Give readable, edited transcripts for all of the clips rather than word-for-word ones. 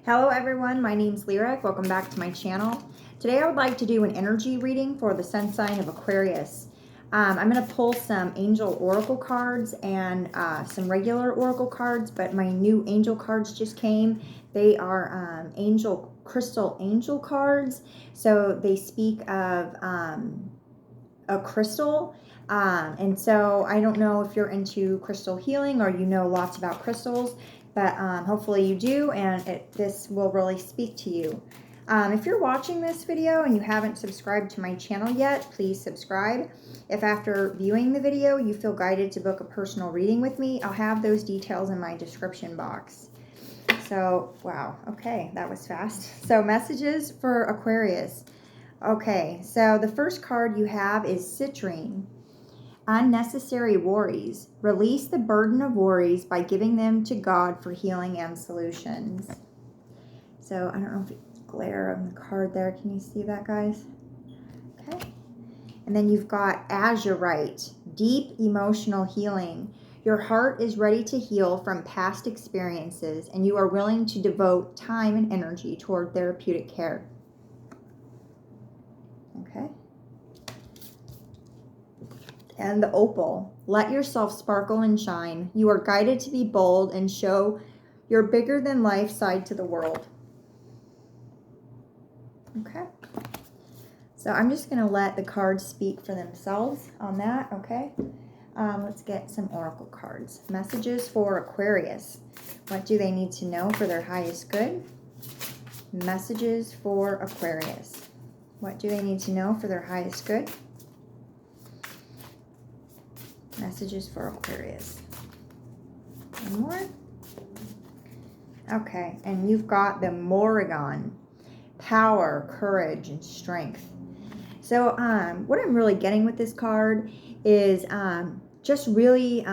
Hello everyone, my name's Lyric. Welcome back to my channel. Today I would like to do an energy reading for the sun sign of Aquarius. I'm going to pull some angel oracle cards and some regular oracle cards, but my new angel cards just came. They are crystal angel cards, so they speak of a crystal. And so I don't know if you're into crystal healing or you know lots about crystals, but hopefully you do, and this will really speak to you. If you're watching this video and you haven't subscribed to my channel yet, please subscribe. If after viewing the video you feel guided to book a personal reading with me, I'll have those details in my description box. So, wow, okay, that was fast. So, messages for Aquarius. Okay, so the first card you have is Citrine. Unnecessary worries. Release the burden of worries by giving them to God for healing and solutions. So, I don't know if it's glare on the card there. Can you see that, guys? Okay. And then you've got Azurite. Deep emotional healing. Your heart is ready to heal from past experiences, and you are willing to devote time and energy toward therapeutic care. Okay. And the opal. Let yourself sparkle and shine. You are guided to be bold and show your bigger than life side to the world. Okay. So I'm just going to let the cards speak for themselves on that. Okay. Let's get some oracle cards. Messages for Aquarius. What do they need to know for their highest good? Messages for Aquarius. What do they need to know for their highest good? Messages for Aquarius. One more. Okay, and you've got the Morrigan. Power, courage, and strength. So what I'm really getting with this card is just really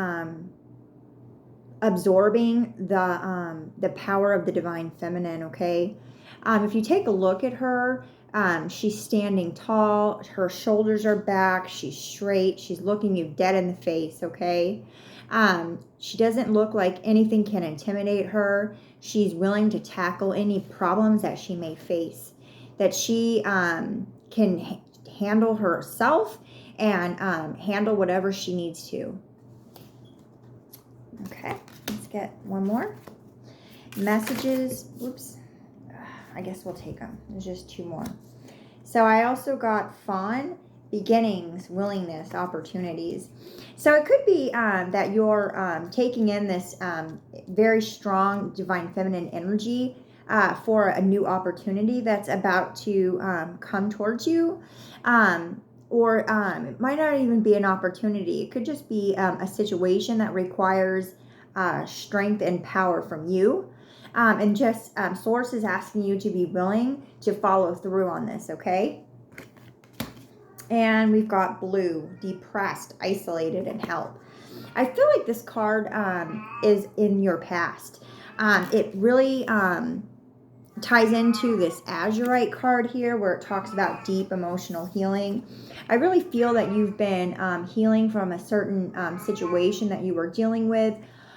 absorbing the power of the divine feminine, okay? If you take a look at her, she's standing tall, her shoulders are back, she's straight, she's looking you dead in the face, okay? She doesn't look like anything can intimidate her. She's willing to tackle any problems that she may face, that she can handle herself and handle whatever she needs to. Okay, let's get one more. Messages, oops, I guess we'll take them. There's just two more. So I also got fawn, beginnings, willingness, opportunities. So it could be that you're taking in this very strong divine feminine energy for a new opportunity that's about to come towards you. Or it might not even be an opportunity. It could just be a situation that requires strength and power from you. And just Source is asking you to be willing to follow through on this, okay? And we've got blue, depressed, isolated, and help. I feel like this card is in your past. It really ties into this Azurite card here where it talks about deep emotional healing. I really feel that you've been healing from a certain situation that you were dealing with.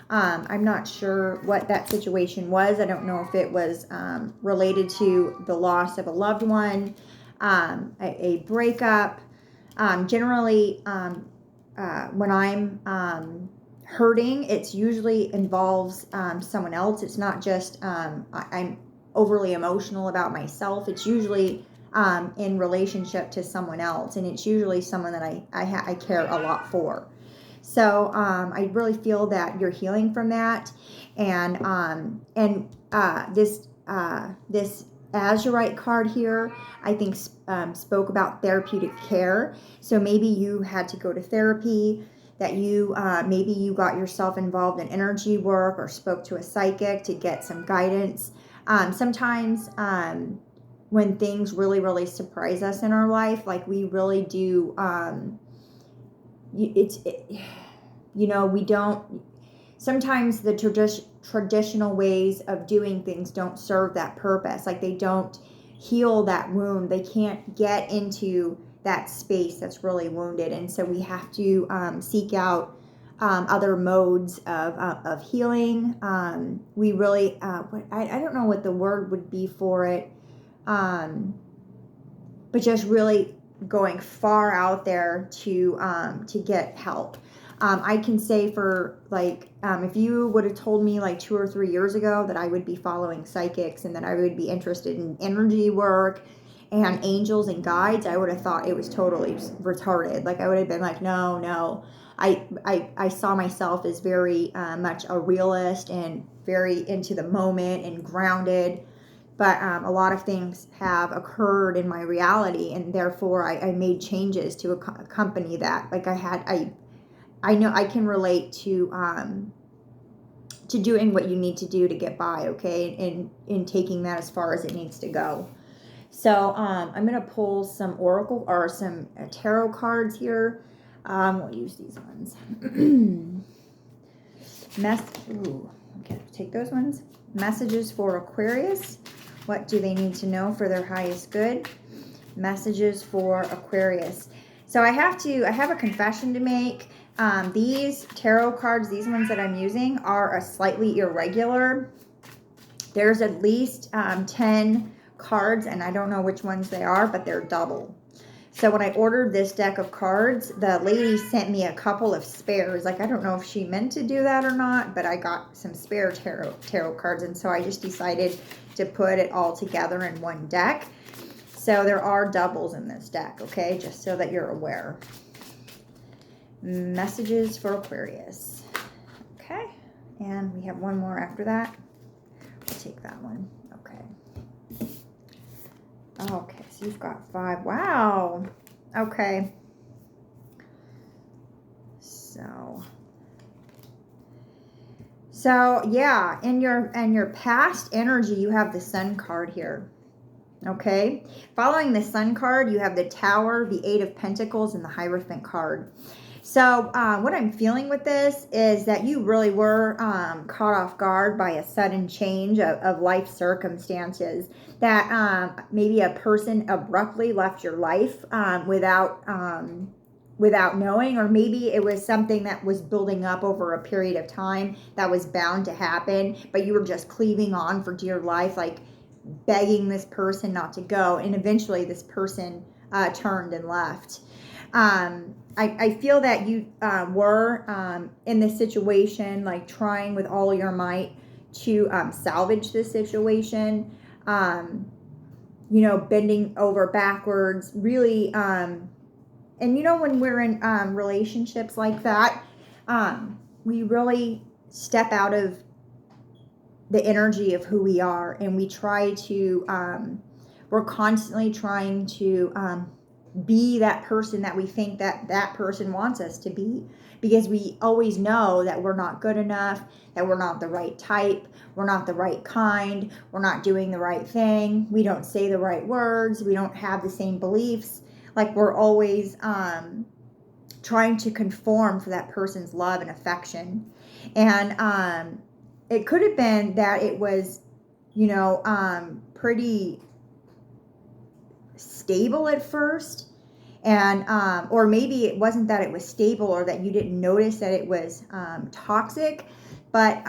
I'm not sure what that situation was. I don't know if it was related to the loss of a loved one, a breakup. Generally, when I'm hurting, it usually involves someone else. It's not just I'm overly emotional about myself. It's usually in relationship to someone else, and it's usually someone that I care a lot for. So I really feel that you're healing from that, and this Azurite card here, I think, spoke about therapeutic care. So maybe you had to go to therapy, that you maybe you got yourself involved in energy work or spoke to a psychic to get some guidance. Sometimes when things really, really surprise us in our life, like we really do, we don't, sometimes the traditional ways of doing things don't serve that purpose. Like they don't heal that wound. They can't get into that space that's really wounded. And so we have to seek out other modes of healing. We really, I don't know what the word would be for it, but just really going far out there to get help. I can say for like, if you would have told me like 2 or 3 years ago that I would be following psychics and that I would be interested in energy work and angels and guides, I would have thought it was totally retarded. Like I would have been like, no. I saw myself as very much a realist and very into the moment and grounded. But a lot of things have occurred in my reality, and therefore I made changes to accompany that. Like I know I can relate to doing what you need to do to get by, okay, and in taking that as far as it needs to go. So I'm gonna pull some oracle or some tarot cards here. We'll use these ones. Okay, take those ones. Messages for Aquarius. What do they need to know for their highest good? Messages for Aquarius. So I have a confession to make. These tarot cards, these ones that I'm using, are a slightly irregular. There's at least 10 cards, and I don't know which ones they are, but they're double. So when I ordered this deck of cards, the lady sent me a couple of spares. Like, I don't know if she meant to do that or not, but I got some spare tarot cards, and so I just decided to put it all together in one deck. So there are doubles in this deck, okay? Just so that you're aware. Messages for Aquarius. Okay, and we have one more after that. We'll take that one. Okay, so you've got 5. Wow. Okay. So yeah, in your past energy, you have the Sun card here. Okay. Following the Sun card, you have the Tower, the 8 of Pentacles, and the Hierophant card. So what I'm feeling with this is that you really were caught off guard by a sudden change of life circumstances, that maybe a person abruptly left your life without knowing, or maybe it was something that was building up over a period of time that was bound to happen, but you were just cleaving on for dear life, like begging this person not to go, and eventually this person turned and left. I feel that you were in this situation, like trying with all your might to salvage this situation, bending over backwards, really. And when we're in relationships like that, we really step out of the energy of who we are, and we try to, we're constantly trying to be that person that we think that person wants us to be, because we always know that we're not good enough, that we're not the right type, we're not the right kind, we're not doing the right thing, we don't say the right words, we don't have the same beliefs. Like, we're always trying to conform for that person's love and affection. And it could have been that it was, pretty stable at first, and or maybe it wasn't that it was stable, or that you didn't notice that it was toxic, but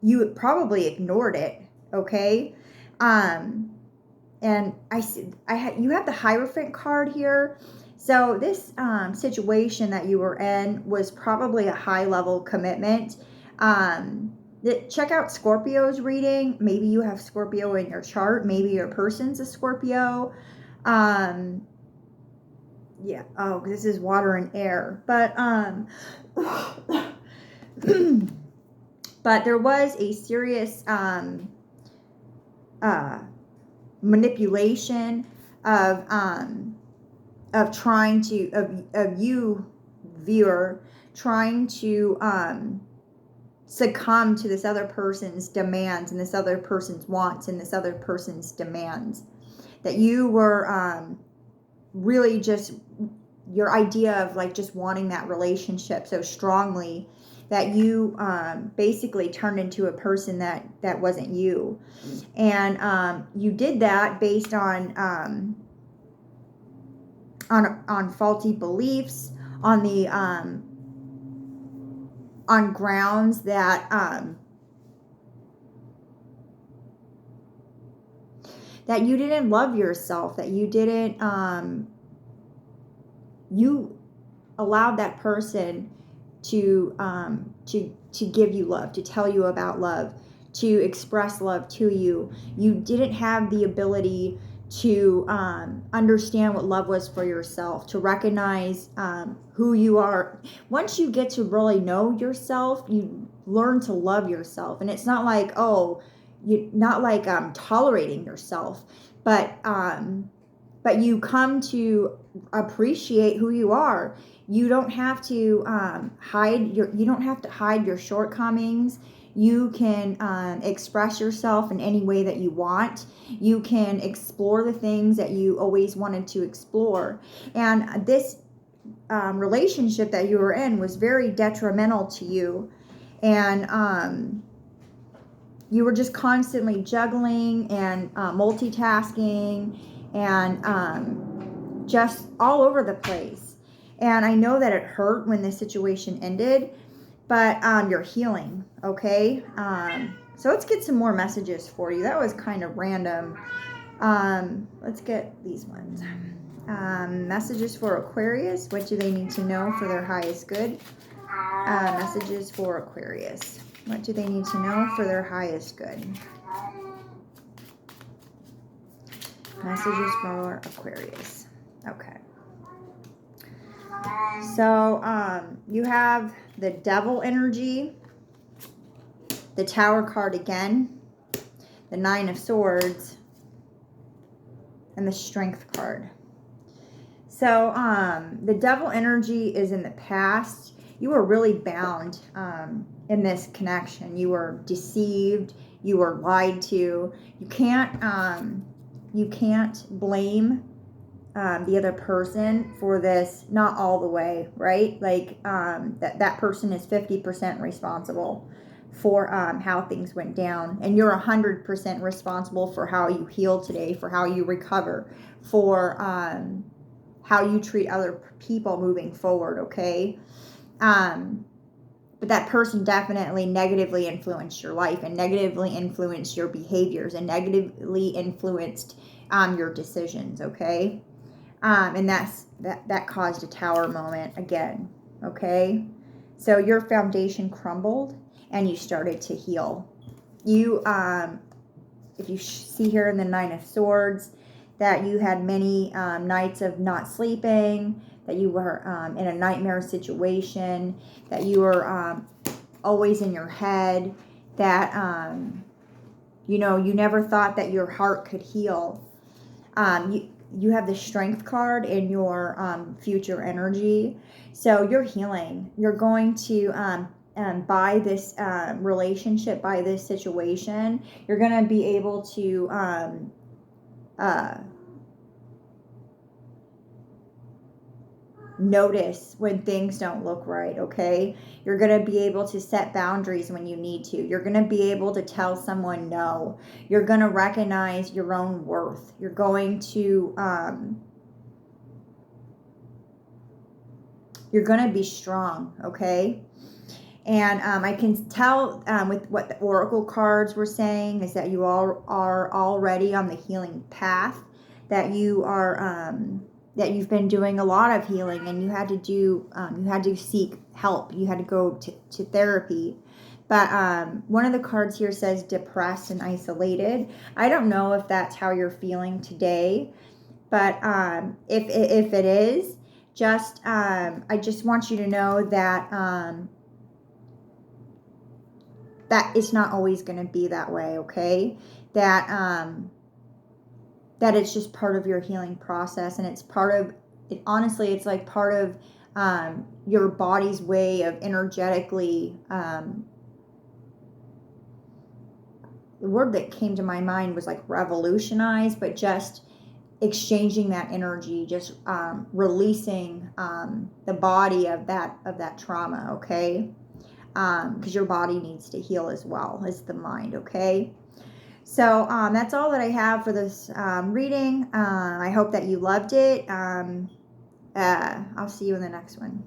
you probably ignored it. Okay. And you have the Hierophant card here. So this situation that you were in was probably a high level commitment. Check out Scorpio's reading. Maybe you have Scorpio in your chart. Maybe your person's a Scorpio. Yeah. Oh, this is water and air. But but there was a serious manipulation of trying to of you, viewer, trying to succumb to this other person's demands and this other person's wants and this other person's demands. That you were really just, your idea of like just wanting that relationship so strongly that you basically turned into a person that wasn't you. And you did that based on faulty beliefs, on the on grounds that that you didn't love yourself, that you didn't, you allowed that person to give you love, to tell you about love, to express love to you. You didn't have the ability to understand what love was for yourself, to recognize who you are. Once you get to really know yourself, you learn to love yourself. And it's not like, oh, you not like tolerating yourself, but you come to appreciate who you are. You don't have to you don't have to hide your shortcomings. You can express yourself in any way that you want. You can explore the things that you always wanted to explore. And this relationship that you were in was very detrimental to you. And you were just constantly juggling and multitasking and just all over the place. And I know that it hurt when this situation ended, but you're healing, okay? So let's get some more messages for you. That was kind of random. Let's get these ones. Messages for Aquarius. What do they need to know for their highest good? Messages for Aquarius. What do they need to know for their highest good? Messages for Aquarius. Okay. So, you have the Devil energy, the Tower card again, the Nine of Swords, and the Strength card. So, the Devil energy is in the past. You were really bound in this connection. You were deceived. You were lied to. You can't blame the other person for this, not all the way, right? Like that person is 50% responsible for how things went down, and you're 100% responsible for how you heal today, for how you recover, for how you treat other people moving forward, okay? But that person definitely negatively influenced your life and negatively influenced your behaviors and negatively influenced your decisions, okay? And that caused a Tower moment again, okay? So your foundation crumbled and you started to heal. You, if you see here in the Nine of Swords, that you had many nights of not sleeping, that you were in a nightmare situation, that you were always in your head, that, you never thought that your heart could heal. You have the Strength card in your future energy. So you're healing. You're going to, by this relationship, by this situation, you're going to be able to notice when things don't look right, okay? You're going to be able to set boundaries when you need to. You're going to be able to tell someone no. You're going to recognize your own worth. You're going to be strong, okay? And I can tell with what the Oracle cards were saying is that you all are already on the healing path, that you are that you've been doing a lot of healing, and you had to seek help. You had to go to therapy. But one of the cards here says depressed and isolated. I don't know if that's how you're feeling today, but if it is, just I just want you to know that that it's not always going to be that way, okay? That it's just part of your healing process, and it's part of it. Honestly, it's like part of your body's way of energetically, the word that came to my mind was like revolutionize, but just exchanging that energy, just releasing the body of that trauma, okay? Because your body needs to heal as well as the mind, okay? So that's all that I have for this reading. I hope that you loved it. I'll see you in the next one.